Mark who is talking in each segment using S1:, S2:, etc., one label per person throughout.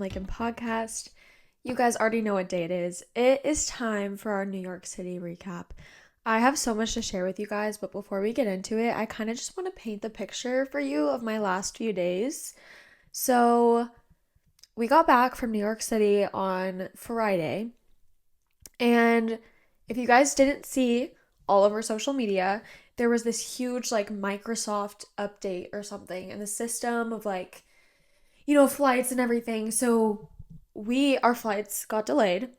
S1: Lincoln podcast. You guys already know what day it is. It is time for our New York City recap. I have so much to share with you guys, but before we get into it, I kind of just want to paint the picture for you of my last few days. So, we got back from New York City on Friday, and if you guys didn't see all over social media, there was this huge like Microsoft update or something in the system of like flights and everything. So our flights got delayed.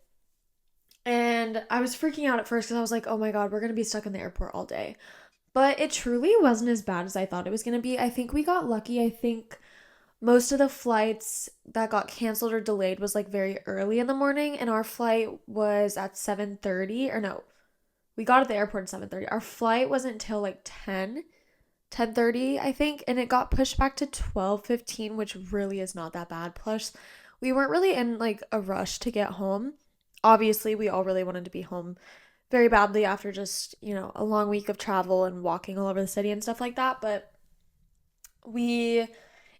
S1: And I was freaking out at first because I was like, oh my God, we're going to be stuck in the airport all day. But it truly wasn't as bad as I thought it was going to be. I think we got lucky. I think most of the flights that got canceled or delayed was like very early in the morning. And our flight was at 7:30. Or no, we got at the airport at 7:30. Our flight wasn't until like 10:30, I think, and it got pushed back to 12:15, which really is not that bad. Plus, we weren't really in like a rush to get home. Obviously, we all really wanted to be home very badly after just, a long week of travel and walking all over the city and stuff like that, but we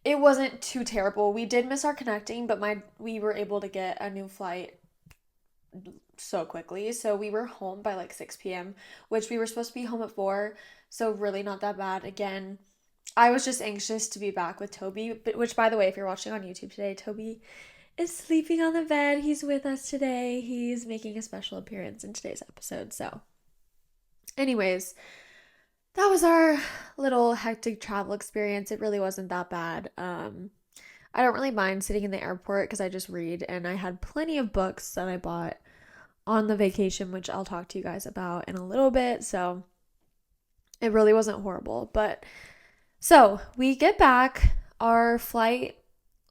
S1: it wasn't too terrible. We did miss our connecting, but my we were able to get a new flight so quickly. So we were home by like 6 p.m., which we were supposed to be home at 4. So really not that bad. Again, I was just anxious to be back with Toby, which by the way, if you're watching on YouTube today, Toby is sleeping on the bed. He's with us today. He's making a special appearance in today's episode. So, anyways, that was our little hectic travel experience. It really wasn't that bad. I don't really mind sitting in the airport because I just read, and I had plenty of books that I bought on the vacation, which I'll talk to you guys about in a little bit. So it really wasn't horrible. But so we get back, our flight,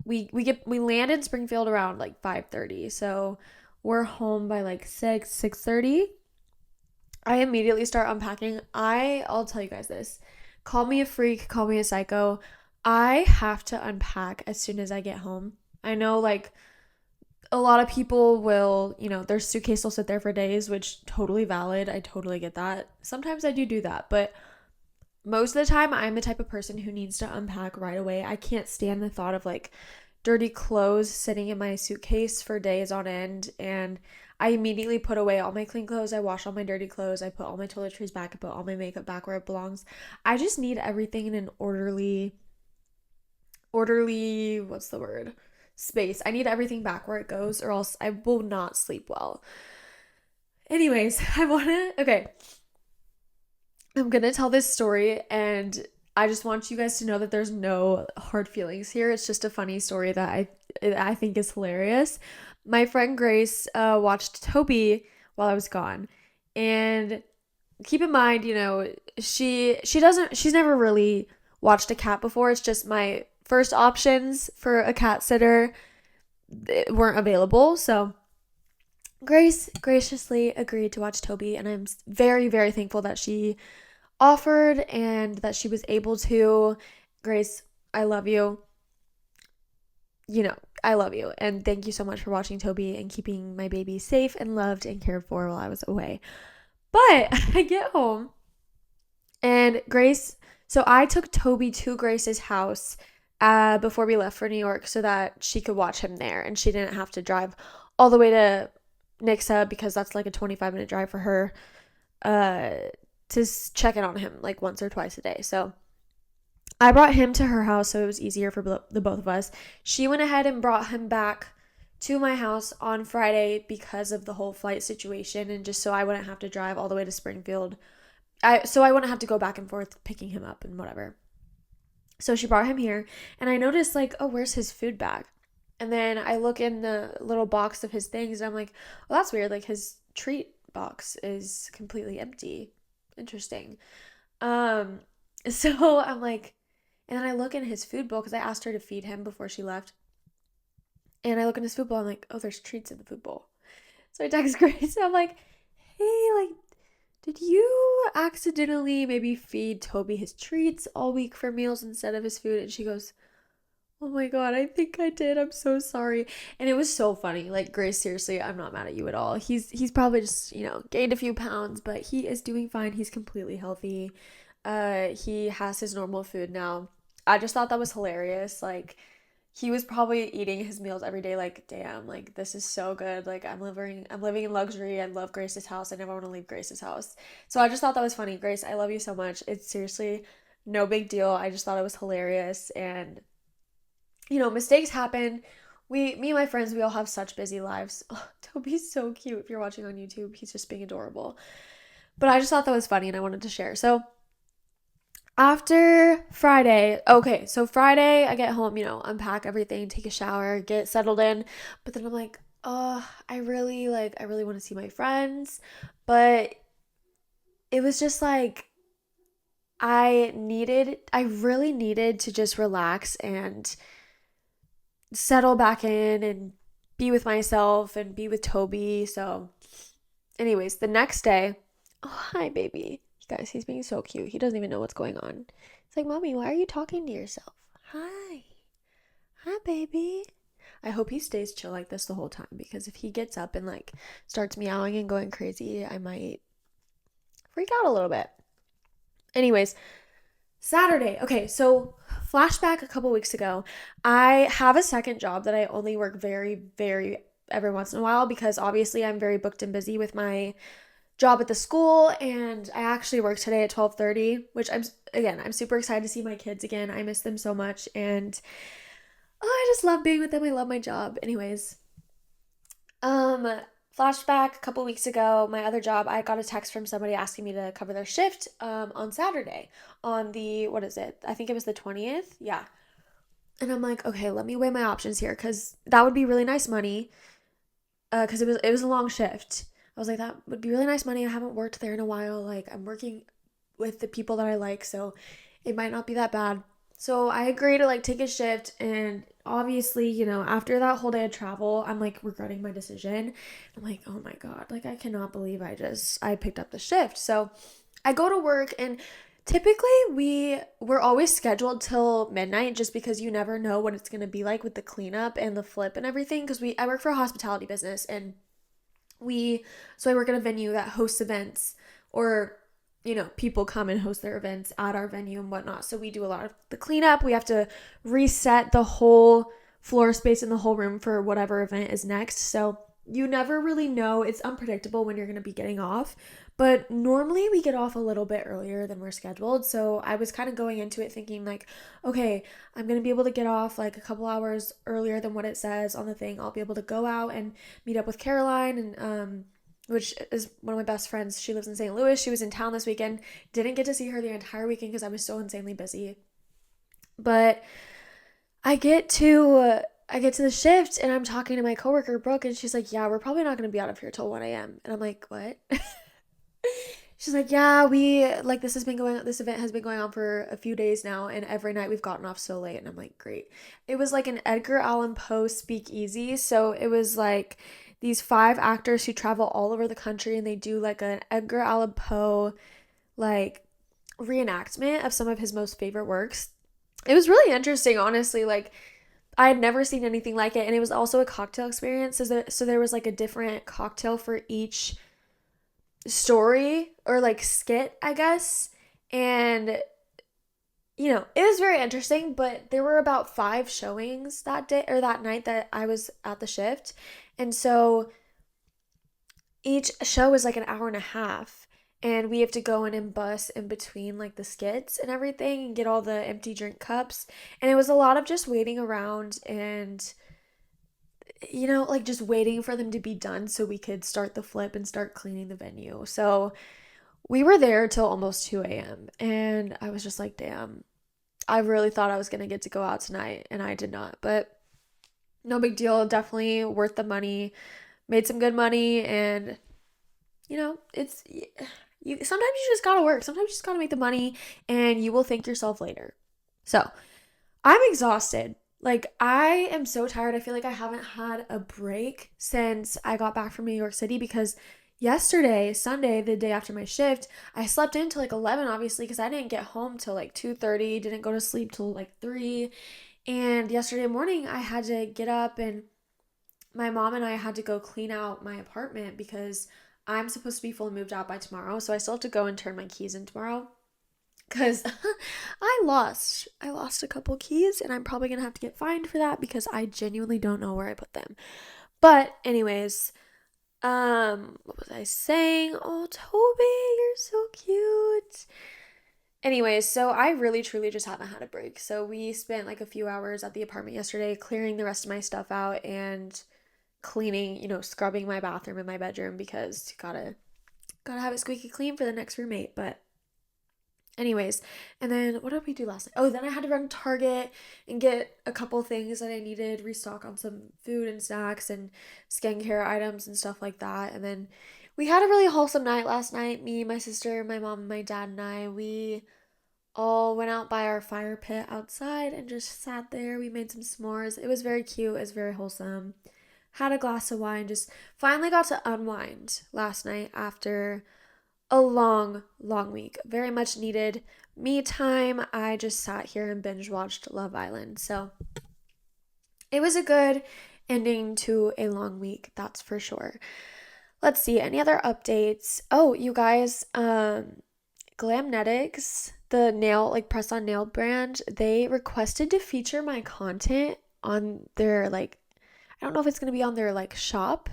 S1: we land in Springfield around like 5:30. So we're home by like 6:30. I immediately start unpacking. I'll tell you guys this. Call me a freak, call me a psycho. I have to unpack as soon as I get home. I know like a lot of people will, their suitcase will sit there for days, which totally valid. I totally get that. Sometimes I do that, but most of the time I'm the type of person who needs to unpack right away. I can't stand the thought of like dirty clothes sitting in my suitcase for days on end, and I immediately put away all my clean clothes. I wash all my dirty clothes. I put all my toiletries back. I put all my makeup back where it belongs. I just need everything in an orderly, what's the word? Space. I need everything back where it goes, or else I will not sleep well. Anyways, okay. I'm gonna tell this story, and I just want you guys to know that there's no hard feelings here. It's just a funny story that I think is hilarious. My friend Grace watched Toby while I was gone, and keep in mind, she's never really watched a cat before. It's just my first options for a cat sitter weren't available, so Grace graciously agreed to watch Toby, and I'm very, very thankful that she offered and that she was able to. Grace, I love you. I love you, and thank you so much for watching Toby and keeping my baby safe and loved and cared for while I was away. But I get home, and so I took Toby to Grace's house before we left for New York so that she could watch him there, and she didn't have to drive all the way to Nixa because that's like a 25-minute drive for her to check in on him like once or twice a day. So I brought him to her house so it was easier for the both of us. She went ahead and brought him back to my house on Friday because of the whole flight situation, and just so I wouldn't have to drive all the way to Springfield. So I wouldn't have to go back and forth picking him up and whatever. So she brought him here, and I noticed like, oh, where's his food bag? And then I look in the little box of his things, and I'm like, well, that's weird. Like his treat box is completely empty. Interesting. Um, so I'm like, and then I look in his food bowl because I asked her to feed him before she left. And I look in his food bowl, I'm like, oh, there's treats in the food bowl. So I text Grace, and I'm like, hey, like, did you accidentally maybe feed Toby his treats all week for meals instead of his food? And she goes, oh my God, I think I did. I'm so sorry. And it was so funny. Like, Grace, seriously, I'm not mad at you at all. He's probably just, gained a few pounds, but he is doing fine. He's completely healthy. He has his normal food now. I just thought that was hilarious. Like, he was probably eating his meals every day like, damn, like this is so good. Like I'm living in luxury. I love Grace's house. I never want to leave Grace's house. So I just thought that was funny. Grace, I love you so much. It's seriously no big deal. I just thought it was hilarious, and mistakes happen. Me and my friends, we all have such busy lives. Oh, Toby's so cute. If you're watching on YouTube, he's just being adorable. But I just thought that was funny and I wanted to share. So after Friday, okay, so Friday I get home, unpack everything, take a shower, get settled in. But then I'm like, oh, I really want to see my friends. But it was just like I really needed to just relax and settle back in and be with myself and be with Toby. So, anyways, the next day, oh, hi, baby. You guys, he's being so cute. He doesn't even know what's going on. It's like, Mommy, why are you talking to yourself? Hi. Hi, baby. I hope he stays chill like this the whole time, because if he gets up and like starts meowing and going crazy, I might freak out a little bit. Anyways, Saturday. Okay, so flashback a couple weeks ago. I have a second job that I only work very, very every once in a while, because obviously I'm very booked and busy with my job at the school, and I actually work today at 12:30, which I'm super excited to see my kids again. I miss them so much, and oh, I just love being with them. I love my job. Anyways, um, flashback a couple weeks ago, my other job, I got a text from somebody asking me to cover their shift on Saturday on the, what is it? I think it was the 20th. Yeah. And I'm like, okay, let me weigh my options here, because that would be really nice money. Because it was a long shift. I was like, that would be really nice money. I haven't worked there in a while. Like, I'm working with the people that I like, so it might not be that bad. So I agree to like take a shift, and obviously, after that whole day of travel, I'm like regretting my decision. I'm like, oh my God, like I cannot believe I picked up the shift. So I go to work, and typically we're always scheduled till midnight, just because you never know what it's gonna be like with the cleanup and the flip and everything. Because I work for a hospitality business, and we so I work at a venue that hosts events, or people come and host their events at our venue and whatnot. So we do a lot of the cleanup. We have to reset the whole floor space in the whole room for whatever event is next. So you never really know. It's unpredictable when you're going to be getting off. But normally we get off a little bit earlier than we're scheduled. So I was kind of going into it thinking like, okay, I'm going to be able to get off like a couple hours earlier than what it says on the thing. I'll be able to go out and meet up with Caroline, and which is one of my best friends. She lives in St. Louis. She was in town this weekend. Didn't get to see her the entire weekend because I was so insanely busy. But I get to the shift, and I'm talking to my coworker Brooke, and she's like, "Yeah, we're probably not going to be out of here till 1 a.m." And I'm like, "What?" She's like, "Yeah, this event has been going on for a few days now, and every night we've gotten off so late." And I'm like, "Great." It was like an Edgar Allan Poe speakeasy. So it was like these five actors who travel all over the country, and they do like an Edgar Allan Poe like reenactment of some of his most favorite works. It was really interesting, honestly. Like, I had never seen anything like it, and it was also a cocktail experience. So there was like a different cocktail for each story or like skit, I guess. And it was very interesting, but there were about 5 showings that day or that night that I was at the shift. And so each show is like an hour and a half, and we have to go in and bus in between like the skits and everything and get all the empty drink cups. And it was a lot of just waiting around, and like just waiting for them to be done so we could start the flip and start cleaning the venue. So we were there till almost 2 a.m. and I was just like, damn, I really thought I was going to get to go out tonight, and I did not. But no big deal. Definitely worth the money. Made some good money, and it's you sometimes you just got to work. Sometimes you just got to make the money, and you will thank yourself later. So, I'm exhausted. Like, I am so tired. I feel like I haven't had a break since I got back from New York City, because yesterday, Sunday, the day after my shift, I slept in till like 11, obviously, because I didn't get home till like 2:30, didn't go to sleep till like 3. And yesterday morning, I had to get up, and my mom and I had to go clean out my apartment because I'm supposed to be fully moved out by tomorrow. So I still have to go and turn my keys in tomorrow. because I lost a couple keys, and I'm probably gonna have to get fined for that because I genuinely don't know where I put them. But anyways, what was I saying? Oh, Toby, you're so cute. Anyways, so I really truly just haven't had a break. So we spent like a few hours at the apartment yesterday clearing the rest of my stuff out and cleaning, scrubbing my bathroom and my bedroom because gotta have it squeaky clean for the next roommate. But anyways, and then what did we do last night? Oh, then I had to run to Target and get a couple things that I needed, restock on some food and snacks and skincare items and stuff like that. And then we had a really wholesome night last night. Me, my sister, my mom, my dad, and I. We all went out by our fire pit outside and just sat there. We made some s'mores. It was very cute. It was very wholesome. Had a glass of wine. Just finally got to unwind last night after a long, long week. Very much needed me time. I just sat here and binge watched Love Island. So it was a good ending to a long week, that's for sure. Let's see, any other updates? Oh, you guys, Glamnetics, the nail, like press on nail brand, they requested to feature my content on their, like, I don't know if it's going to be on their, like, shop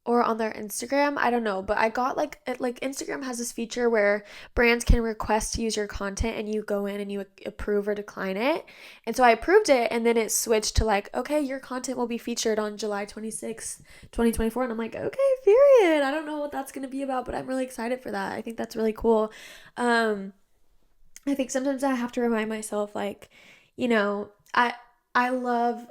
S1: or on their Instagram. I don't know, but I got like Instagram has this feature where brands can request to use your content and you go in and you approve or decline it. And so I approved it, and then it switched to like, okay, your content will be featured on July 26th, 2024. And I'm like, okay, period. I don't know what that's going to be about, but I'm really excited for that. I think that's really cool. Um I think sometimes I have to remind myself, like, you know, I love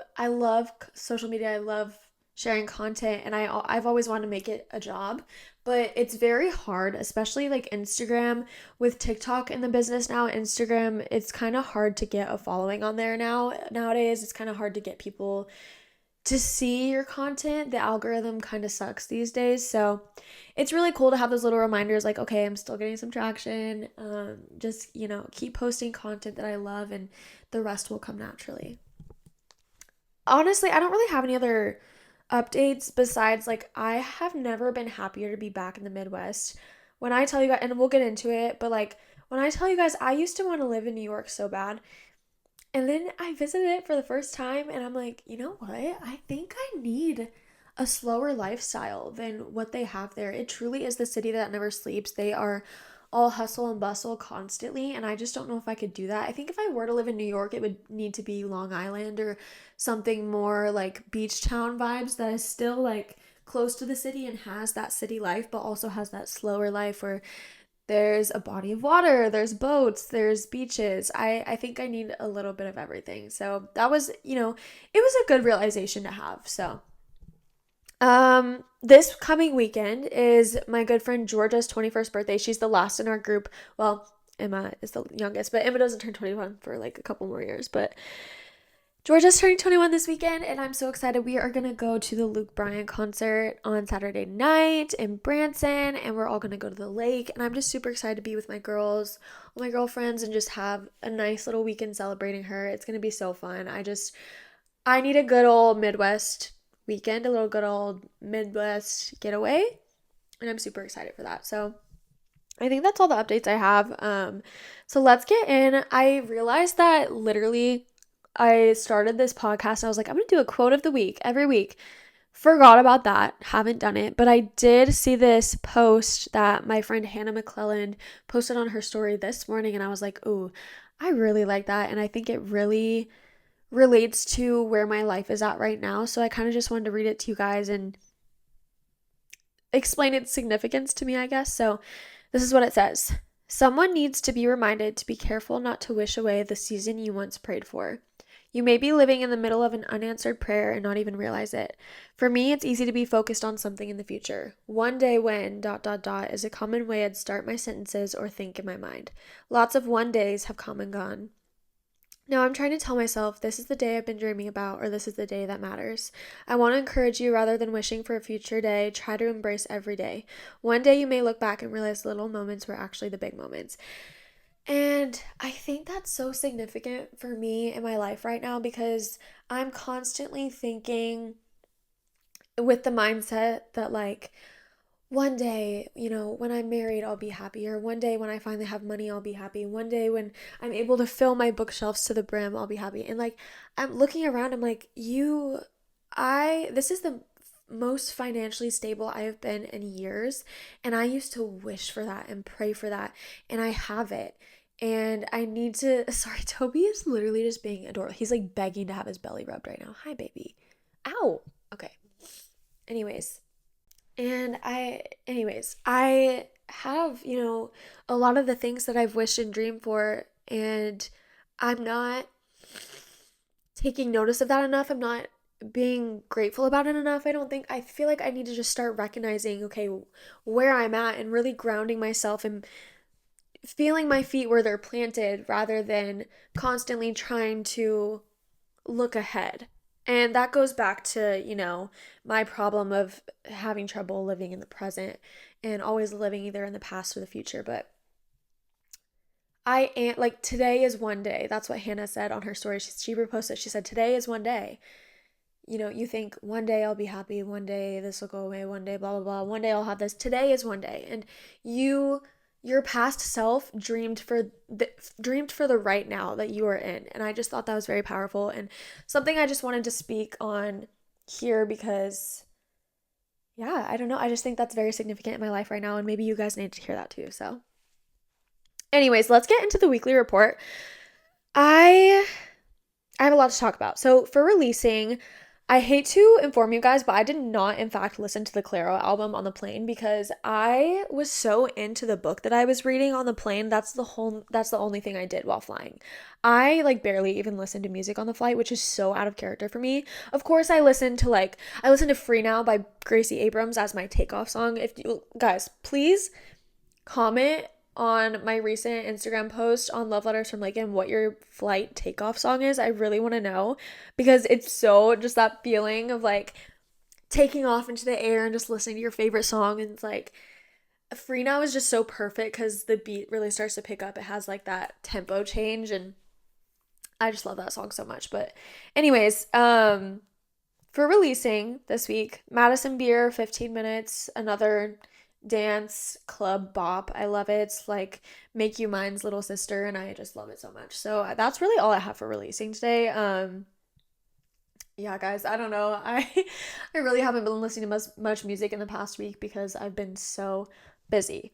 S1: social media. I love sharing content, and I've always wanted to make it a job, but it's very hard, especially like Instagram with TikTok in the business now. Instagram, it's kind of hard to get a following on there nowadays. It's kind of hard to get people to see your content. The algorithm kind of sucks these days. So it's really cool to have those little reminders like, okay, I'm still getting some traction. Just, keep posting content that I love, and the rest will come naturally. Honestly, I don't really have any other updates besides like I have never been happier to be back in the Midwest. When I tell you guys, and we'll get into it, but like when I tell you guys, I used to want to live in New York so bad. And then I visited it for the first time, and I'm like, you know what? I think I need a slower lifestyle than what they have there. It truly is the city that never sleeps. They are all hustle and bustle constantly, and I just don't know if I could do that. I think if I were to live in New York, it would need to be Long Island or something more like beach town vibes that is still like close to the city and has that city life, but also has that slower life where there's a body of water, there's boats, there's beaches. I think I need a little bit of everything. So that was, it was a good realization to have. So, this coming weekend is my good friend Georgia's 21st birthday. She's the last in our group. Well, Emma is the youngest, but Emma doesn't turn 21 for like a couple more years. But Georgia's turning 21 this weekend, and I'm so excited. We are going to go to the Luke Bryan concert on Saturday night in Branson, and we're all going to go to the lake. And I'm just super excited to be with my girls, all my girlfriends, and just have a nice little weekend celebrating her. It's going to be so fun. I need a good old Midwest weekend, a little good old Midwest getaway, and I'm super excited for that. So I think that's all the updates I have. So let's get in. I realized that literally I started this podcast and I was like, I'm going to do a quote of the week every week. Forgot about that. Haven't done it. But I did see this post that my friend Hannah McClelland posted on her story this morning. And I was like, ooh, I really like that. And I think it really relates to where my life is at right now. So I kind of just wanted to read it to you guys and explain its significance to me, I guess. So this is what it says. Someone needs to be reminded to be careful not to wish away the season you once prayed for. You may be living in the middle of an unanswered prayer and not even realize it. For me, it's easy to be focused on something in the future. One day when, is a common way I'd start my sentences or think in my mind. Lots of one days have come and gone. Now I'm trying to tell myself this is the day I've been dreaming about, or this is the day that matters. I want to encourage you rather than wishing for a future day, try to embrace every day. One day you may look back and realize little moments were actually the big moments. And I think that's so significant for me in my life right now because I'm constantly thinking with the mindset that, like, one day, when I'm married, I'll be happy. Or one day when I finally have money, I'll be happy. One day when I'm able to fill my bookshelves to the brim, I'll be happy. And like, I'm looking around, I'm like, this is the most financially stable I have been in years. And I used to wish for that and pray for that. And I have it. And I need to, sorry, Toby is literally just being adorable. He's like begging to have his belly rubbed right now. Hi, baby. Ow. Okay. Anyways, I have, a lot of the things that I've wished and dreamed for, and I'm not taking notice of that enough. I'm not being grateful about it enough. I feel like I need to just start recognizing, okay, where I'm at and really grounding myself and feeling my feet where they're planted rather than constantly trying to look ahead. And that goes back to, my problem of having trouble living in the present and always living either in the past or the future. But I am like, today is one day. That's what Hannah said on her story. She reposted, she said, today is one day. You think one day I'll be happy, one day this will go away, one day blah, blah, blah, one day I'll have this. Today is one day. And your past self dreamed for the right now that you are in. And I just thought that was very powerful and something I just wanted to speak on here because yeah, I don't know. I just think that's very significant in my life right now and maybe you guys need to hear that too. So, anyways, let's get into the weekly report. I I have a lot to talk about. So, for releasing, I hate to inform you guys, but I did not, in fact, listen to the Clairo album on the plane because I was so into the book that I was reading on the plane. That's the only thing I did while flying. I like barely even listened to music on the flight, which is so out of character for me. Of course, I listened to Free Now by Gracie Abrams as my takeoff song. If you guys, please comment on my recent Instagram post on Love Letters from Lakin what your flight takeoff song is. I really want to know because it's so just that feeling of like taking off into the air and just listening to your favorite song. And it's like Free Now is just so perfect because the beat really starts to pick up. It has like that tempo change and I just love that song so much. But anyways, for releasing this week, Madison Beer, 15 minutes, another dance club bop. I love it. It's like Make You Mine's little sister, and I just love it so much. So that's really all I have for releasing today. Yeah, guys, I don't know. I really haven't been listening to much music in the past week because I've been so busy.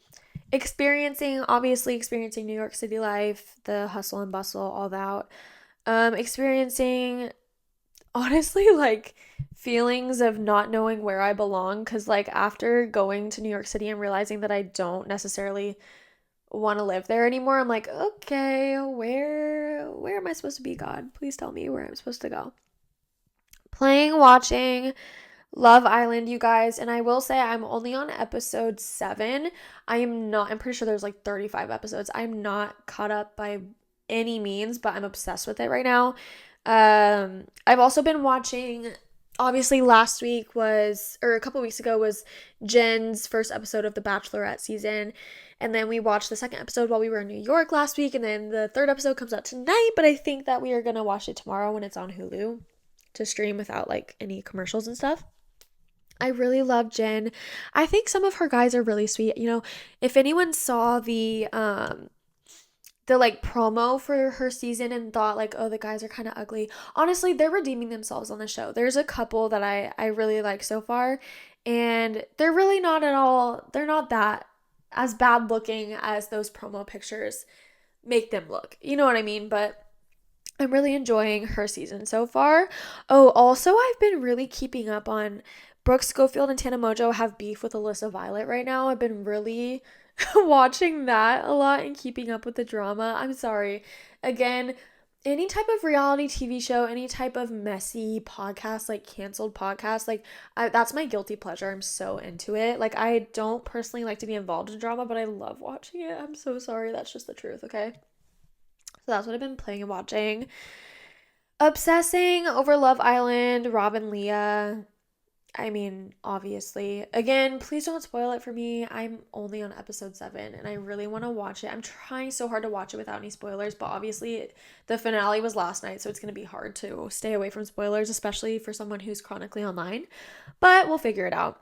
S1: Obviously experiencing New York City life, the hustle and bustle, all that. Experiencing honestly like feelings of not knowing where I belong because like after going to New York City and realizing that I don't necessarily want to live there anymore, I'm like, okay, where am I supposed to be, God? Please tell me where I'm supposed to go. Watching Love Island, you guys, and I will say I'm only on episode 7. I'm pretty sure there's like 35 episodes. I'm not caught up by any means, but I'm obsessed with it right now. I've also been watching, obviously a couple weeks ago was Jen's first episode of the Bachelorette season. And then we watched the second episode while we were in New York last week. And then the third episode comes out tonight, but I think that we are going to watch it tomorrow when it's on Hulu to stream without like any commercials and stuff. I really love Jen. I think some of her guys are really sweet. If anyone saw the like promo for her season and thought like, oh, the guys are kind of ugly. Honestly, they're redeeming themselves on the show. There's a couple that I really like so far, and they're really not at all. They're not that as bad looking as those promo pictures make them look. You know what I mean? But I'm really enjoying her season so far. Oh, also, I've been really keeping up on Brooke Schofield and Tana Mojo have beef with Alyssa Violet right now. I've been really watching that a lot and keeping up with the drama. I'm sorry. Again, any type of reality TV show, any type of messy podcast, like canceled podcast, like that's my guilty pleasure. I'm so into it. Like I don't personally like to be involved in drama, but I love watching it. I'm so sorry. That's just the truth, okay? So that's what I've been playing and watching. Obsessing over Love Island, Rob and Leah. I mean, obviously. Again, please don't spoil it for me. I'm only on episode 7 and I really want to watch it. I'm trying so hard to watch it without any spoilers, but obviously the finale was last night, so it's going to be hard to stay away from spoilers, especially for someone who's chronically online. But we'll figure it out.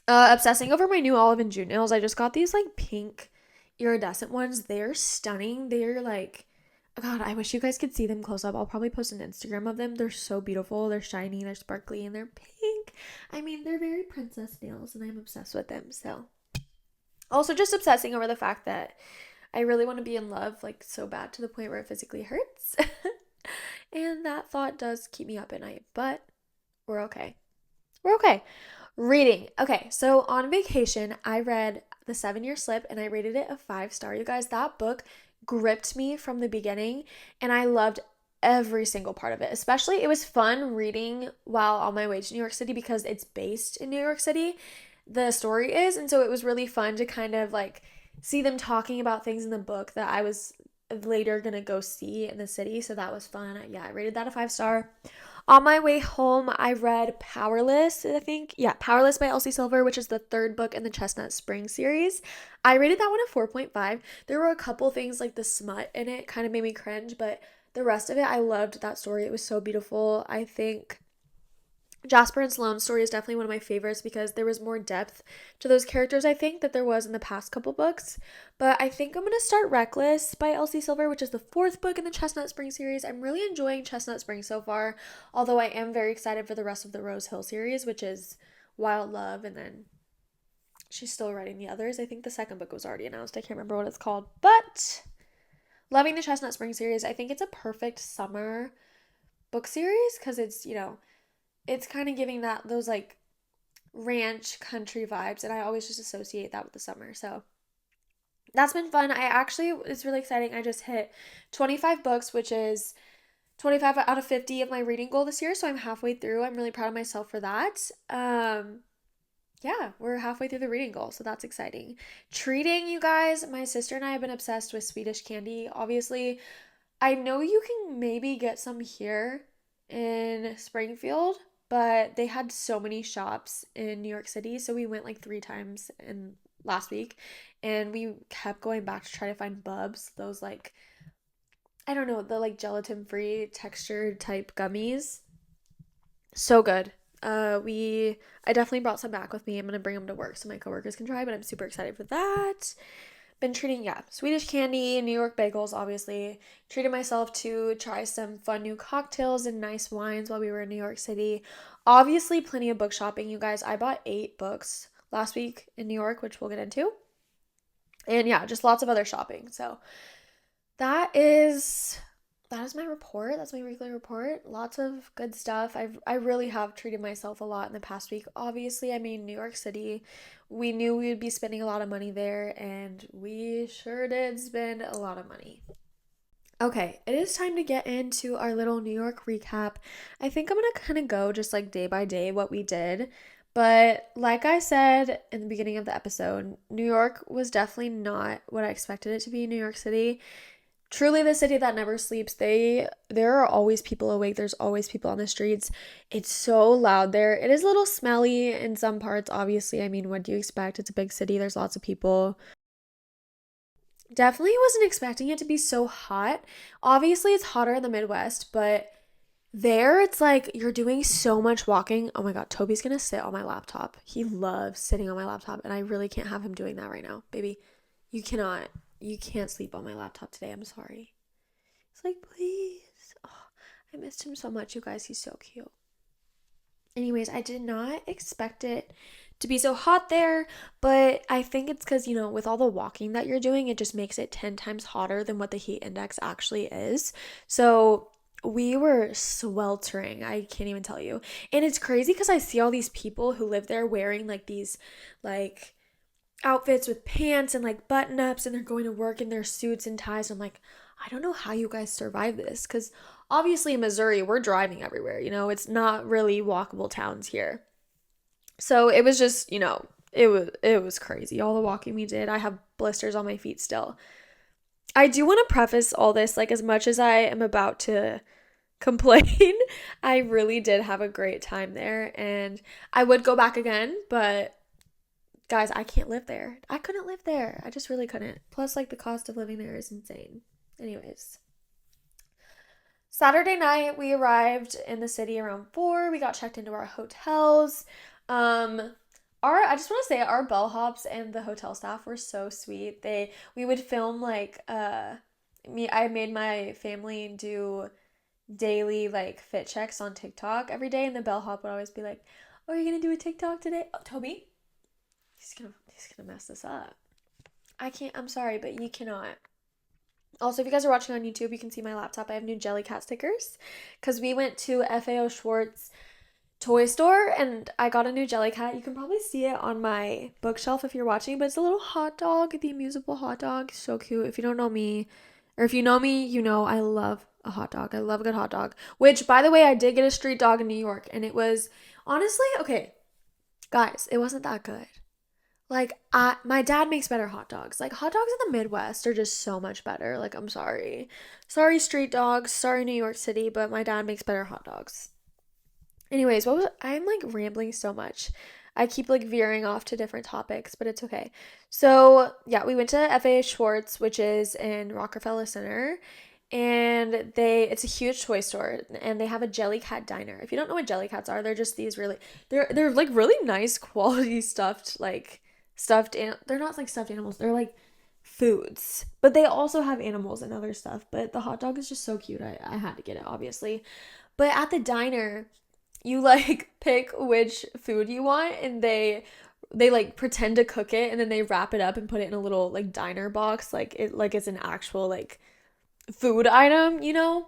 S1: Obsessing over my new Olive and June nails. I just got these like pink iridescent ones. They're stunning. They're like, God, I wish you guys could see them close up. I'll probably post an Instagram of them. They're so beautiful. They're shiny, they're sparkly, and they're pink. I mean, they're very princess nails, and I'm obsessed with them. So, also just obsessing over the fact that I really want to be in love, like so bad to the point where it physically hurts. And that thought does keep me up at night, but we're okay. We're okay. Reading. Okay, so on vacation, I read The 7 Year Slip and I rated it a 5 star. You guys, that book gripped me from the beginning and I loved every single part of it. Especially, it was fun reading while on my way to New York City because it's based in New York City. The story is, and so it was really fun to kind of like see them talking about things in the book that I was later gonna go see in the city. So that was fun. Yeah, I rated that a 5 star. On my way home, I read Powerless, I think. Yeah, Powerless by Elsie Silver, which is the third book in the Chestnut Spring series. I rated that one a 4.5. There were a couple things like the smut in it kind of made me cringe, but the rest of it, I loved that story. It was so beautiful. I think Jasper and Sloane's story is definitely one of my favorites because there was more depth to those characters, I think, that there was in the past couple books. But I think I'm going to start Reckless by Elsie Silver, which is the fourth book in the Chestnut Spring series. I'm really enjoying Chestnut Spring so far, although I am very excited for the rest of the Rose Hill series, which is Wild Love, and then she's still writing the others. I think the second book was already announced. I can't remember what it's called. But loving the Chestnut Spring series. I think it's a perfect summer book series because it's kind of giving that those like ranch country vibes, and I always just associate that with the summer. So that's been fun. It's really exciting. I just hit 25 books, which is 25 out of 50 of my reading goal this year. So I'm halfway through. I'm really proud of myself for that. Yeah, we're halfway through the reading goal, so that's exciting. Treating, you guys, my sister and I have been obsessed with Swedish candy. Obviously, I know you can maybe get some here in Springfield, but they had so many shops in New York City, so we went like 3 times in last week, and we kept going back to try to find Bubs, those like I don't know, the like gelatin-free textured type gummies. So good. We I definitely brought some back with me. I'm gonna bring them to work so my coworkers can try, but I'm super excited for that. Been treating, yeah, Swedish candy, New York bagels, obviously. Treated myself to try some fun new cocktails and nice wines while we were in New York City. Obviously, plenty of book shopping, you guys. I bought 8 books last week in New York, which we'll get into. And yeah, just lots of other shopping. So that is that is my report. That's my weekly report. Lots of good stuff. I really have treated myself a lot in the past week. Obviously, I mean New York City. We knew we would be spending a lot of money there, and we sure did spend a lot of money. Okay, it is time to get into our little New York recap. I think I'm gonna kind of go just like day by day what we did. But like I said in the beginning of the episode, New York was definitely not what I expected it to be, New York City. Truly the city that never sleeps. There are always people awake. There's always people on the streets. It's so loud there. It is a little smelly in some parts, obviously. I mean, what do you expect? It's a big city. There's lots of people. Definitely wasn't expecting it to be so hot. Obviously, it's hotter in the Midwest, but there it's like you're doing so much walking. Oh my God, Toby's gonna sit on my laptop. He loves sitting on my laptop, and I really can't have him doing that right now. Baby, you cannot, you can't sleep on my laptop today. I'm sorry. It's like, please. Oh, I missed him so much, you guys. He's so cute. Anyways, I did not expect it to be so hot there, but I think it's because, with all the walking that you're doing, it just makes it 10 times hotter than what the heat index actually is. So we were sweltering. I can't even tell you. And it's crazy because I see all these people who live there wearing like these, like, outfits with pants and like button ups, and they're going to work in their suits and ties. I'm like, I don't know how you guys survive this because obviously in Missouri, we're driving everywhere. It's not really walkable towns here. So it was just, it was crazy. All the walking we did. I have blisters on my feet still. I do want to preface all this, like, as much as I am about to complain, I really did have a great time there, and I would go back again, but guys, I can't live there. I couldn't live there. I just really couldn't. Plus, like, the cost of living there is insane. Anyways, Saturday night, we arrived in the city around 4. We got checked into our hotels. Um, our I just want to say our bellhops and the hotel staff were so sweet. We would film like I made my family do daily like fit checks on TikTok every day, and the bellhop would always be like, "Oh, are you gonna do a TikTok today?" Oh, Toby, he's gonna mess this up. I can't. I'm sorry, but you cannot. Also, if you guys are watching on YouTube, you can see my laptop. I have new Jellycat stickers because we went to FAO Schwartz toy store and I got a new Jellycat. You can probably see it on my bookshelf if you're watching, but it's a little hot dog, the amusable hot dog. So cute. If you don't know me, or if you know me, you know I love a hot dog. I love a good hot dog. Which, by the way, I did get a street dog in New York, and it was honestly okay, guys. It wasn't that good. Like, my dad makes better hot dogs. Like, hot dogs in the Midwest are just so much better. Like, I'm sorry. Sorry, street dogs. Sorry, New York City, but my dad makes better hot dogs. Anyways, I'm like rambling so much. I keep like veering off to different topics, but it's okay. So, yeah, we went to FA Schwartz, which is in Rockefeller Center, and it's a huge toy store and they have a Jellycat diner. If you don't know what Jellycats are, they're just these really they're like really nice quality they're not like stuffed animals. They're like foods. But they also have animals and other stuff, but the hot dog is just so cute. I had to get it obviously. But at the diner, you like pick which food you want and they like pretend to cook it and then they wrap it up and put it in a little like diner box like it's an actual like food item, you know?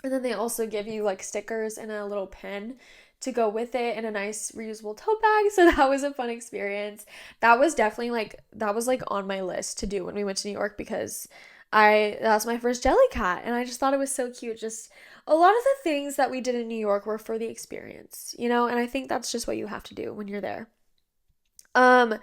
S1: And then they also give you like stickers and a little pen to go with it and a nice reusable tote bag. So that was a fun experience. That was like on my list to do when we went to New York because I that's my first Jellycat and I just thought it was so cute. Just a lot of the things that we did in New York were for the experience, you know, and I think that's just what you have to do when you're there. Um,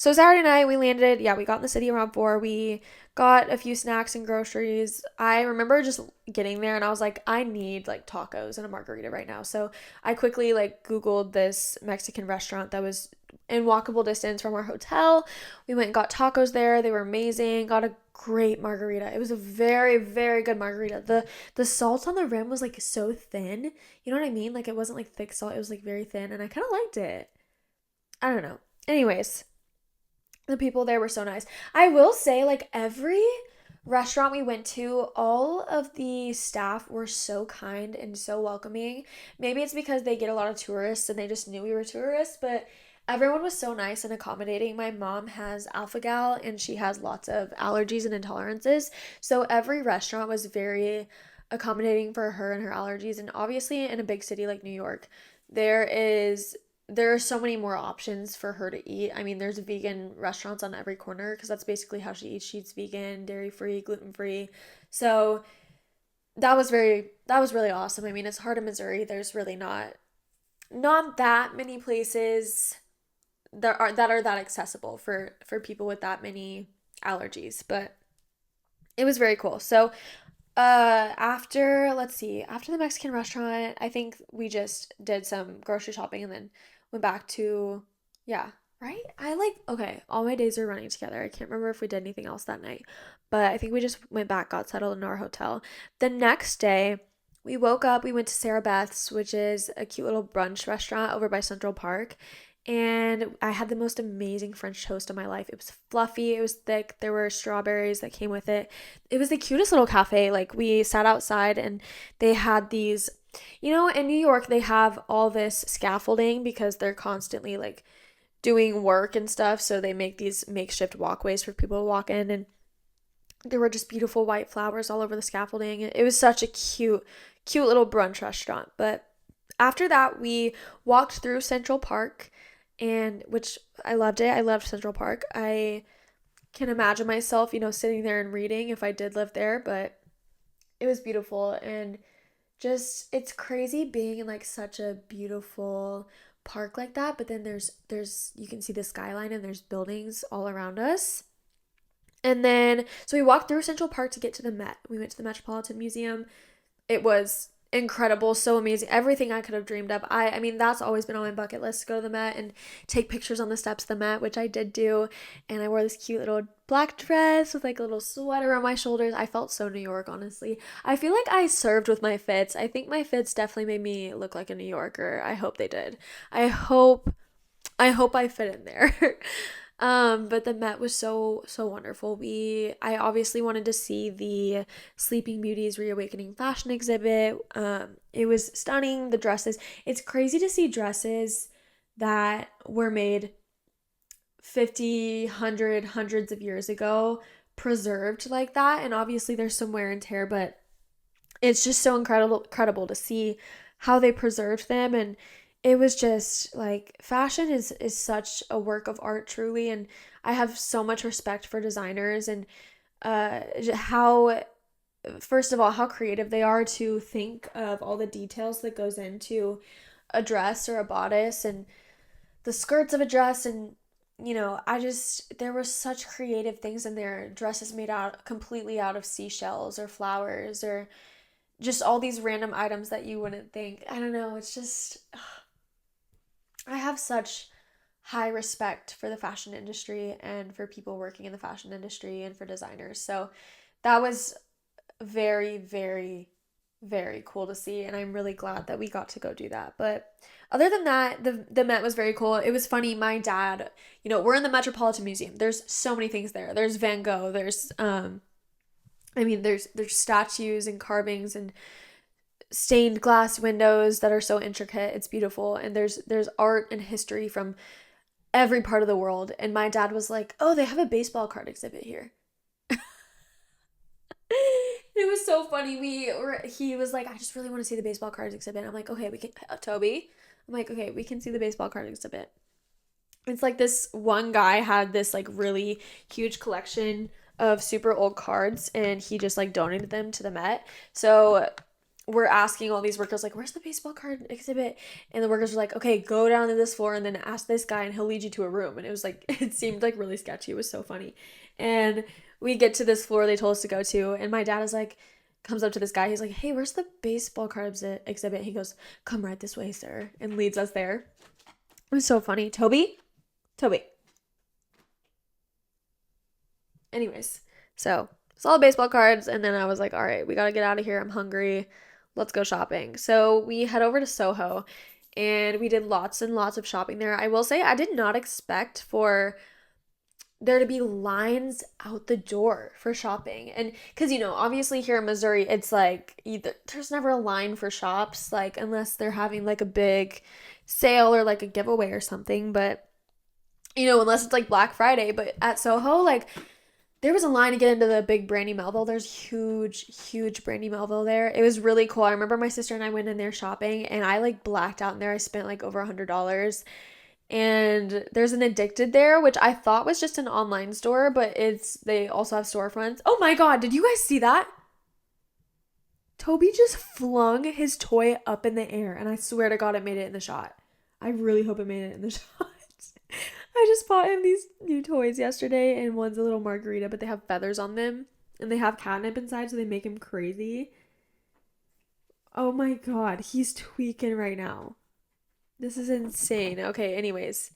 S1: so Saturday night we landed, yeah, we got in the city around 4. We got a few snacks and groceries. I remember just getting there and I was like, I need like tacos and a margarita right now. So I quickly like Googled this Mexican restaurant that was in walkable distance from our hotel. We went and got tacos there. They were amazing. Got a great margarita. It was a very, very good margarita. The salt on the rim was like so thin. You know what I mean? Like it wasn't like thick salt. It was like very thin and I kind of liked it. I don't know. Anyways, the people there were so nice. I will say, like, every restaurant we went to, all of the staff were so kind and so welcoming. Maybe it's because they get a lot of tourists and they just knew we were tourists, but everyone was so nice and accommodating. My mom has alpha gal and she has lots of allergies and intolerances. So every restaurant was very accommodating for her and her allergies. And obviously, in a big city like New York, there is there are so many more options for her to eat. I mean, there's vegan restaurants on every corner because that's basically how she eats. She eats vegan, dairy free, gluten free. So that was really awesome. I mean, it's hard in Missouri. There's really not that many places that are that accessible for people with that many allergies, but it was very cool. So, after let's see, after the Mexican restaurant, I think we just did some grocery shopping and then went back to yeah, right? I like okay, all my days are running together. I can't remember if we did anything else that night, but I think we just went back, got settled in our hotel. The next day, we woke up, we went to Sarah Beth's, which is a cute little brunch restaurant over by Central Park. And I had the most amazing French toast of my life. It was fluffy, it was thick, there were strawberries that came with it. It was the cutest little cafe. Like, we sat outside and they had these, you know, in New York, they have all this scaffolding because they're constantly like doing work and stuff. So they make these makeshift walkways for people to walk in. And there were just beautiful white flowers all over the scaffolding. It was such a cute little brunch restaurant. But after that, we walked through Central Park, and which I loved it. I loved Central Park. I can imagine myself, you know, sitting there and reading if I did live there, but it was beautiful and just it's crazy being in like such a beautiful park like that, but then there's you can see the skyline and there's buildings all around us. And then so we walked through Central Park to get to the Met. We went to the Metropolitan Museum. It was incredible, so amazing. Everything I could have dreamed of. I mean, that's always been on my bucket list to go to the Met and take pictures on the steps of the Met, which I did do. And I wore this cute little black dress with like a little sweater on my shoulders. I felt so New York, honestly. I feel like I served with my fits. I think my fits definitely made me look like a New Yorker. I hope they did. I hope I hope I fit in there. But the Met was so wonderful. I obviously wanted to see the Sleeping Beauty's Reawakening fashion exhibit. It was stunning. The dresses. It's crazy to see dresses that were made 50, 100, hundreds of years ago preserved like that. And obviously there's some wear and tear, but it's just so incredible to see how they preserved them. And it was just like fashion is such a work of art, truly. And I have so much respect for designers and how, first of all, how creative they are to think of all the details that goes into a dress or a bodice and the skirts of a dress. And I just, there were such creative things in there, dresses made out completely out of seashells or flowers or just all these random items that you wouldn't think. I don't know, it's just, I have such high respect for the fashion industry and for people working in the fashion industry and for designers. So that was very, very, very cool to see. And I'm really glad that we got to go do that. But other than that, the Met was very cool. It was funny. My dad, we're in the Metropolitan Museum. There's so many things there. There's Van Gogh. There's statues and carvings and stained glass windows that are so intricate. It's beautiful. And there's art and history from every part of the world. And my dad was like, "Oh, they have a baseball card exhibit here." It was so funny. He was like, "I just really want to see the baseball cards exhibit." I'm like, "Okay, we can, Toby." I'm like, "Okay, we can see the baseball card exhibit." It's like this one guy had this like really huge collection of super old cards and he just like donated them to the Met. So we're asking all these workers like, "Where's the baseball card exhibit?" And the workers were like, "Okay, go down to this floor and then ask this guy and he'll lead you to a room." And it was like it seemed like really sketchy. It was so funny. And we get to this floor they told us to go to and my dad is like comes up to this guy. He's like, "Hey, where's the baseball card exhibit?" He goes, "Come right this way, sir," and leads us there. It was so funny. Toby. Anyways, so saw the baseball cards, and then I was like, all right, we gotta get out of here. I'm hungry. Let's go shopping. So we head over to Soho, and we did lots and lots of shopping there. I will say I did not expect for there to be lines out the door for shopping. And because, obviously here in Missouri, it's like either there's never a line for shops, like unless they're having like a big sale or like a giveaway or something. But, unless it's like Black Friday. But at Soho, like there was a line to get into the big Brandy Melville. There's huge Brandy Melville there. It was really cool. I remember my sister and I went in there shopping and I like blacked out in there. I spent like over $100. And there's an Addicted there, which I thought was just an online store, but they also have storefronts. Oh my god, did you guys see that? Toby just flung his toy up in the air, and I swear to god it made it in the shot. I really hope it made it in the shot. I just bought him these new toys yesterday, and one's a little margarita, but they have feathers on them, and they have catnip inside, so they make him crazy. Oh my god, he's tweaking right now. This is insane. Okay, anyways.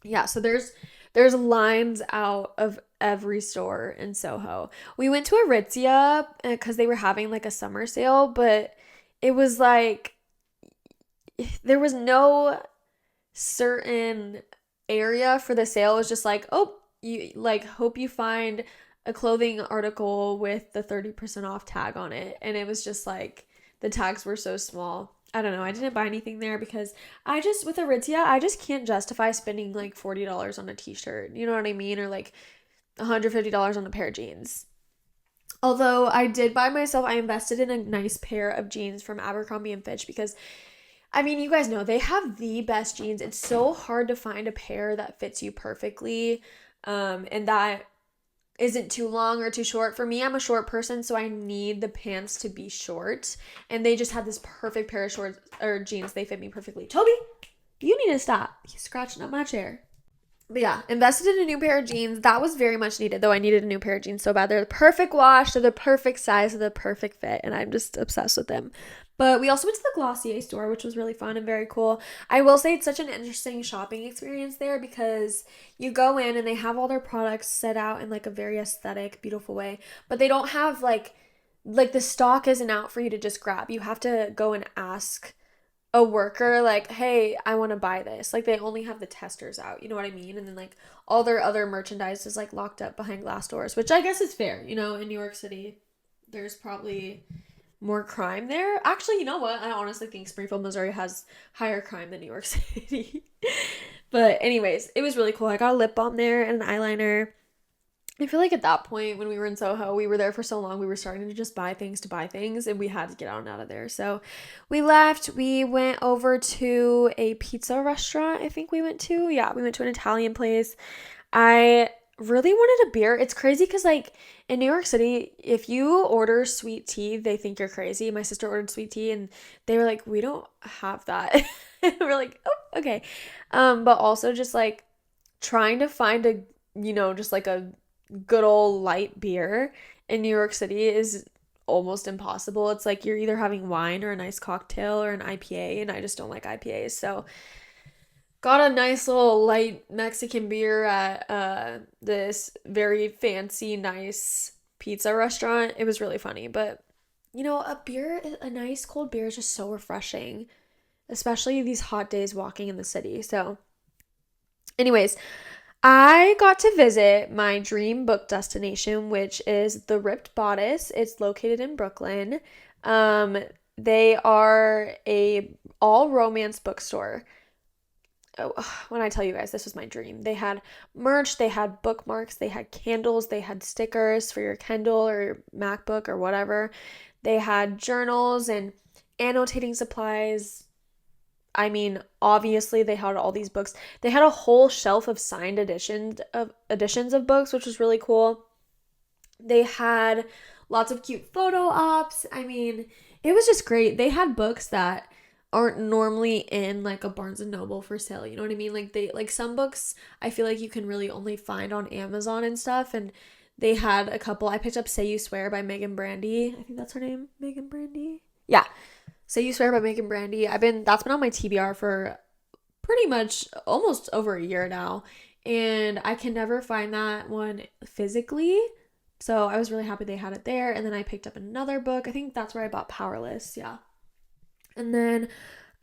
S1: Yeah, so there's lines out of every store in Soho. We went to Aritzia because they were having like a summer sale, but it was like there was no certain area for the sale. It was just like, "Oh, you like hope you find a clothing article with the 30% off tag on it." And it was just like the tags were so small. I don't know. I didn't buy anything there because with Aritzia, I just can't justify spending like $40 on a t-shirt. You know what I mean? Or like $150 on a pair of jeans. Although I did buy myself, I invested in a nice pair of jeans from Abercrombie and Fitch because, I mean, you guys know they have the best jeans. It's so hard to find a pair that fits you perfectly, and that isn't too long or too short. For me, I'm a short person, so I need the pants to be short. And they just had this perfect pair of shorts or jeans. They fit me perfectly. Toby, you need to stop. He's scratching up my chair. But yeah, invested in a new pair of jeans. That was very much needed, though I needed a new pair of jeans so bad. They're the perfect wash, they're the perfect size, they're the perfect fit, and I'm just obsessed with them. But we also went to the Glossier store, which was really fun and very cool. I will say it's such an interesting shopping experience there because you go in and they have all their products set out in like a very aesthetic, beautiful way, but they don't have like the stock isn't out for you to just grab. You have to go and ask a worker like, hey, I want to buy this. Like they only have the testers out, you know what I mean? And then like all their other merchandise is like locked up behind glass doors, which I guess is fair, you know, in New York City. There's probably more crime there. Actually, you know what? I honestly think Springfield, Missouri has higher crime than New York City. But anyways, it was really cool. I got a lip balm there and an eyeliner. I feel like at that point when we were in Soho, we were there for so long, we were starting to just buy things to buy things and we had to get out and out of there. So we left. We went over to a pizza restaurant, I think we went to. Yeah, we went to an Italian place. I really wanted a beer. It's crazy because, like, in New York City, if you order sweet tea, they think you're crazy. My sister ordered sweet tea and they were like, we don't have that. We're like, oh, okay. But also just like trying to find a, just like a good old light beer in New York City is almost impossible. It's like you're either having wine or a nice cocktail or an IPA, and I just don't like IPAs. So got a nice little light Mexican beer at this very fancy, nice pizza restaurant. It was really funny, but a nice cold beer is just so refreshing, especially these hot days walking in the city. So, anyways, I got to visit my dream book destination, which is the Ripped Bodice. It's located in Brooklyn. Um, they are a all romance bookstore. Oh, when I tell you guys, this was my dream. They had merch, they had bookmarks, they had candles, they had stickers for your Kindle or MacBook or whatever. They had journals and annotating supplies. I mean, obviously they had all these books. They had a whole shelf of signed editions of books, which was really cool. They had lots of cute photo ops. I mean, it was just great. They had books that aren't normally in like a Barnes and Noble for sale. You know what I mean? Like some books I feel like you can really only find on Amazon and stuff, and they had a couple. I picked up Say You Swear by Megan Brandy. I think that's her name, Megan Brandy. Yeah. Say You Swear by Megan Brandy. That's been on my TBR for pretty much almost over a year now, and I can never find that one physically. So I was really happy they had it there. And then I picked up another book. I think that's where I bought Powerless. Yeah. And then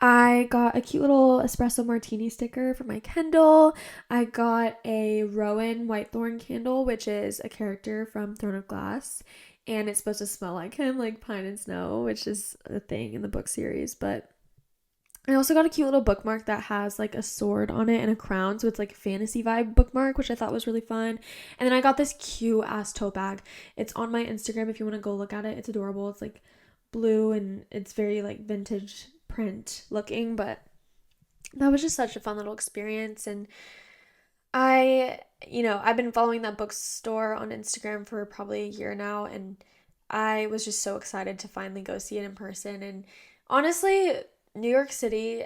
S1: I got a cute little espresso martini sticker for my Kindle. I got a Rowan Whitethorn candle, which is a character from Throne of Glass. And it's supposed to smell like him, like pine and snow, which is a thing in the book series. But I also got a cute little bookmark that has like a sword on it and a crown. So it's like a fantasy vibe bookmark, which I thought was really fun. And then I got this cute ass tote bag. It's on my Instagram if you want to go look at it. It's adorable. It's like blue and it's very like vintage print looking, but that was just such a fun little experience. And I've been following that bookstore on Instagram for probably a year now, and I was just so excited to finally go see it in person. And honestly, New York City,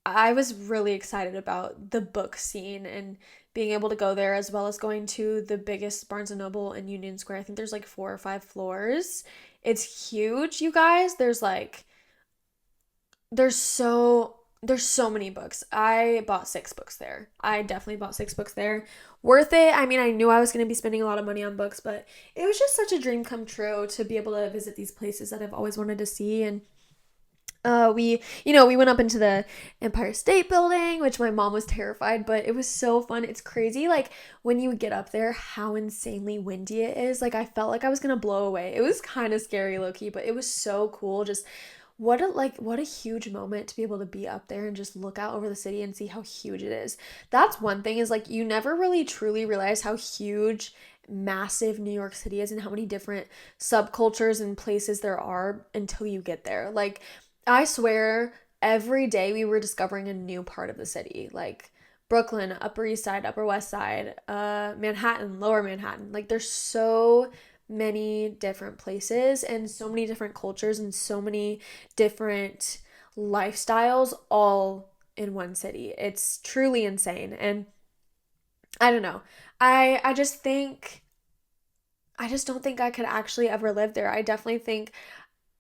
S1: I was really excited about the book scene and being able to go there, as well as going to the biggest Barnes and Noble in Union Square. I think there's like 4 or 5 floors. It's huge, you guys. There's so many books. I bought 6 books there. I definitely bought 6 books there. Worth it. I mean, I knew I was going to be spending a lot of money on books, but it was just such a dream come true to be able to visit these places that I've always wanted to see. And we went up into the Empire State Building, which my mom was terrified, but it was so fun. It's crazy, like, when you get up there, how insanely windy it is. Like, I felt like I was gonna blow away. It was kind of scary, low-key, but it was so cool. Just what a huge moment to be able to be up there and just look out over the city and see how huge it is. That's one thing, is like you never really truly realize how huge, massive New York City is and how many different subcultures and places there are until you get there. Like, I swear every day we were discovering a new part of the city, like Brooklyn, Upper East Side, Upper West Side, Manhattan, Lower Manhattan. Like, there's so many different places and so many different cultures and so many different lifestyles all in one city. It's truly insane. And I don't know. I just don't think I could actually ever live there. I definitely think,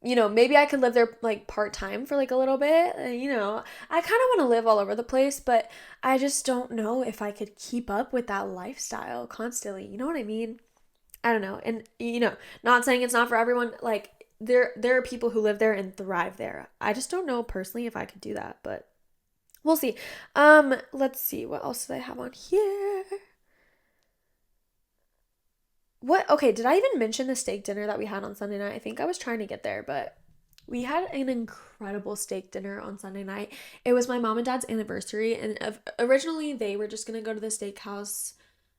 S1: maybe I could live there like part-time for like a little bit. I kind of want to live all over the place, but I just don't know if I could keep up with that lifestyle constantly. You know what I mean? I don't know. And not saying it's not for everyone. Like, there are people who live there and thrive there. I just don't know personally if I could do that, but we'll see. Let's see. What else did I have on here? What? Okay, did I even mention the steak dinner that we had on Sunday night? I think I was trying to get there, but we had an incredible steak dinner on Sunday night. It was my mom and dad's anniversary, and originally they were just gonna go to the steakhouse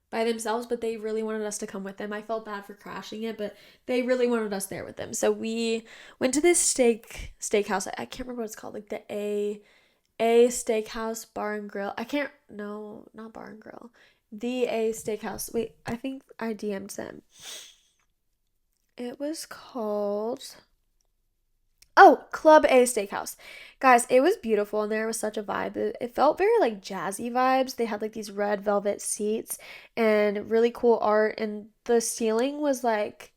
S1: by themselves, but they really wanted us to come with them. I felt bad for crashing it, but they really wanted us there with them. So we went to this steakhouse. I can't remember what it's called, like the A Steakhouse Bar and Grill. I can't no, not Bar and Grill. The A Steakhouse. Wait, I think I DM'd them. It was called Oh, Club A Steakhouse. Guys, it was beautiful in there. It was such a vibe. It felt very like jazzy vibes. They had like these red velvet seats and really cool art, and the ceiling was like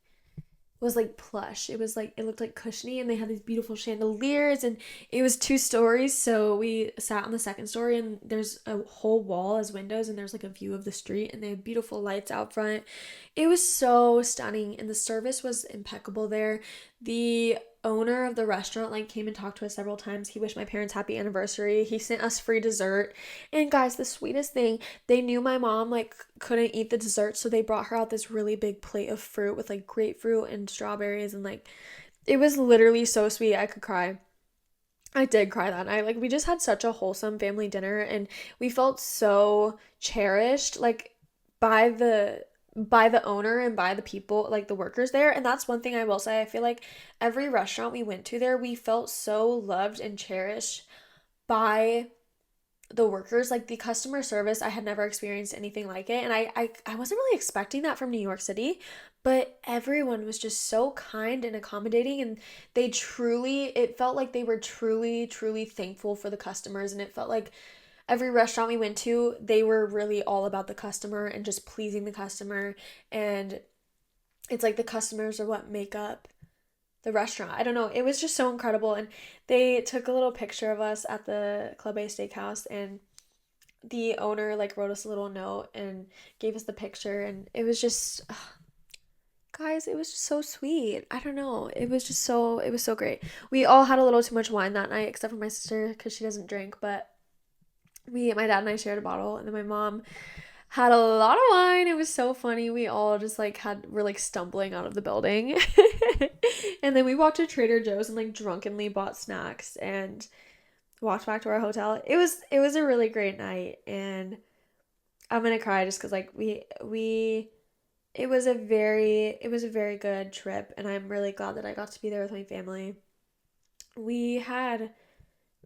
S1: plush. It was like it looked like cushiony, and they had these beautiful chandeliers, and it was 2 stories. So we sat on the second story, and there's a whole wall as windows, and there's like a view of the street, and they have beautiful lights out front. It was so stunning, and the service was impeccable there. The owner of the restaurant like came and talked to us several times. He wished my parents happy anniversary. He sent us free dessert. And guys, the sweetest thing, they knew my mom like couldn't eat the dessert, so they brought her out this really big plate of fruit with like grapefruit and strawberries, and like it was literally so sweet. I could cry. I did cry that night. Like we just had such a wholesome family dinner, and we felt so cherished like by the owner and by the people, like the workers there. And that's one thing I will say. I feel like every restaurant we went to there, we felt so loved and cherished by the workers. Like the customer service, I had never experienced anything like it, and I wasn't really expecting that from New York City, but everyone was just so kind and accommodating, and it felt like they were truly thankful for the customers, and it felt like every restaurant we went to, they were really all about the customer and just pleasing the customer, and it's like the customers are what make up the restaurant. I don't know. It was just so incredible. And they took a little picture of us at the Club A Steakhouse, and the owner like wrote us a little note and gave us the picture, and it was just guys, it was just so sweet. I don't know. It was so great. We all had a little too much wine that night except for my sister cuz she doesn't drink, but my dad and I shared a bottle, and then my mom had a lot of wine. It was so funny. We all just like were like stumbling out of the building. And then we walked to Trader Joe's and like drunkenly bought snacks and walked back to our hotel. It was a really great night, and I'm gonna cry just because like we it was a very good trip, and I'm really glad that I got to be there with my family. We had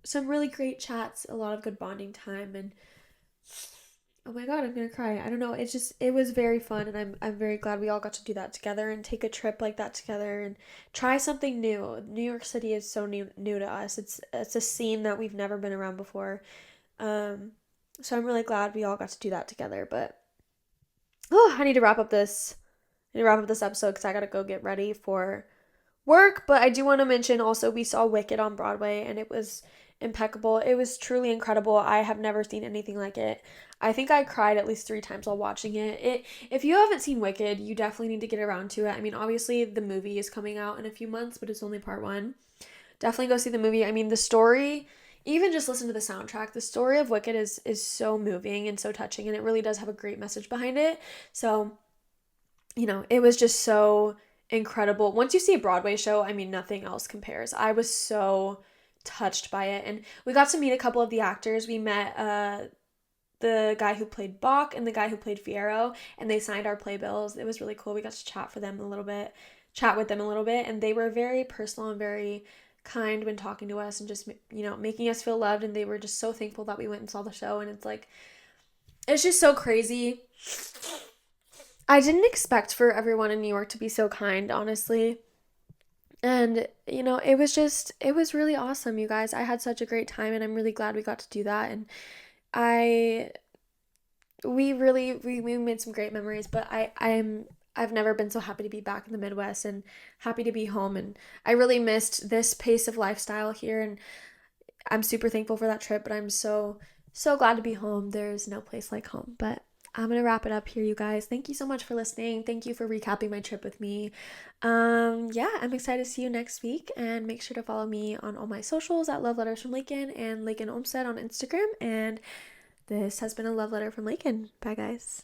S1: some really great chats, a lot of good bonding time, and oh my God, I'm gonna cry. I don't know. It was very fun, and I'm very glad we all got to do that together and take a trip like that together and try something new. New York City is so new to us. It's a scene that we've never been around before. Um, so I'm really glad we all got to do that together. But oh, I need to wrap up this. I need to wrap up this episode because I gotta go get ready for work. But I do want to mention also we saw Wicked on Broadway, and it was impeccable. It was truly incredible. I have never seen anything like it. I think I cried at least 3 times while watching it. If you haven't seen Wicked, you definitely need to get around to it. I mean, obviously the movie is coming out in a few months, but it's only part one. Definitely go see the movie. I mean, the story, even just listen to the soundtrack. The story of Wicked is so moving and so touching, and it really does have a great message behind it. So it was just so incredible. Once you see a Broadway show, I mean, nothing else compares. I was so touched by it. And we got to meet a couple of the actors. We met the guy who played Bach and the guy who played Fiero, and they signed our playbills. It was really cool. We got to chat with them a little bit, and they were very personal and very kind when talking to us and just, making us feel loved. And they were just so thankful that we went and saw the show. And it's like, it's just so crazy. I didn't expect for everyone in New York to be so kind, honestly. And, it was really awesome, you guys. I had such a great time, and I'm really glad we got to do that. And I, we made some great memories, but I've never been so happy to be back in the Midwest and happy to be home. And I really missed this pace of lifestyle here. And I'm super thankful for that trip, but I'm so, so glad to be home. There's no place like home. But I'm gonna wrap it up here, you guys. Thank you so much for listening. Thank you for recapping my trip with me. Yeah, I'm excited to see you next week, and make sure to follow me on all my socials at Love Letters from Lakin and Lakin Olmsted on Instagram. And this has been a love letter from Lakin. Bye, guys.